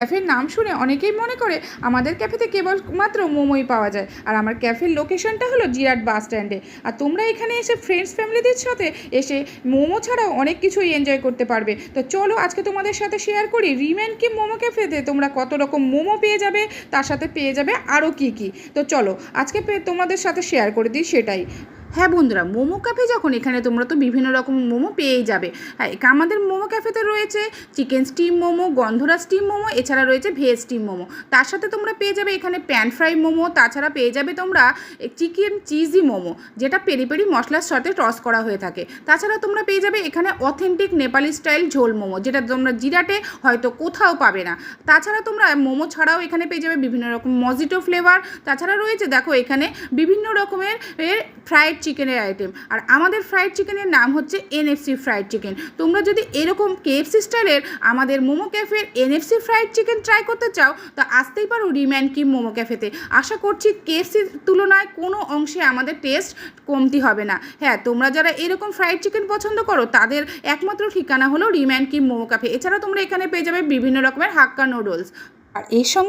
ক্যাফের নাম শুনে অনেকেই মনে করে আমাদের ক্যাফেতে কেবলমাত্র মোমোই পাওয়া যায়। আর আমার ক্যাফের লোকেশনটা হলো জিরাট বাস স্ট্যান্ডে। আর তোমরা এখানে এসে ফ্রেন্ডস ফ্যামিলিদের সাথে এসে মোমো ছাড়াও অনেক কিছুই এনজয় করতে পারবে। তো চলো আজকে তোমাদের সাথে শেয়ার করি রিম্যান কি মোমো ক্যাফেতে তোমরা কত রকম মোমো পেয়ে যাবে, তার সাথে পেয়ে যাবে আরও কী কী। তো চলো আজকে তোমাদের সাথে শেয়ার করে দিই সেটাই। হ্যাঁ বন্ধুরা, মোমো ক্যাফে যখন এখানে তোমরা তো বিভিন্ন রকম মোমো পেয়েই যাবে। হ্যাঁ, আমাদের মোমো ক্যাফেতে রয়েছে চিকেন স্টিম মোমো, গন্ধরা স্টিম মোমো, এছাড়া রয়েছে ভেজ স্টিম মোমো। তার সাথে তোমরা পেয়ে যাবে এখানে প্যান ফ্রাই মোমো, তাছাড়া পেয়ে যাবে তোমরা চিকেন চিজি মোমো, যেটা পেরি পেরি মশলার সাথে টস করা হয়ে থাকে। তাছাড়া তোমরা পেয়ে যাবে এখানে অথেন্টিক নেপালি স্টাইল ঝোল মোমো, যেটা তোমরা জিরাটে হয়তো কোথাও পাবে না। তাছাড়া তোমরা মোমো ছাড়াও এখানে পেয়ে যাবে বিভিন্ন রকম মজিটো ফ্লেভার। তাছাড়া রয়েছে দেখো এখানে বিভিন্ন রকমের ফ্রাইড চিকেনের আইটেম। আর আমাদের ফ্রাইড চিকেনের নাম হচ্ছে এনএফসি ফ্রাইড চিকেন। তোমরা যদি এরকম কেএফসি স্টাইলের আমাদের মোমো ক্যাফের এনএফসি ফ্রাইড চিকেন ট্রাই করতে চাও তো আসতেই পারো রিম্যান কি মোমো ক্যাফেতে। আশা করছি কেএফসির তুলনায় কোনো অংশে আমাদের টেস্ট কমতি হবে না। হ্যাঁ, তোমরা যারা এরকম ফ্রাইড চিকেন পছন্দ করো তাদের একমাত্র ঠিকানা হলো রিম্যান কি মোমো ক্যাফে। এছাড়া তোমরা এখানে পেয়ে যাবে বিভিন্ন রকমের হাক্কা নুডলস। আর এর সঙ্গে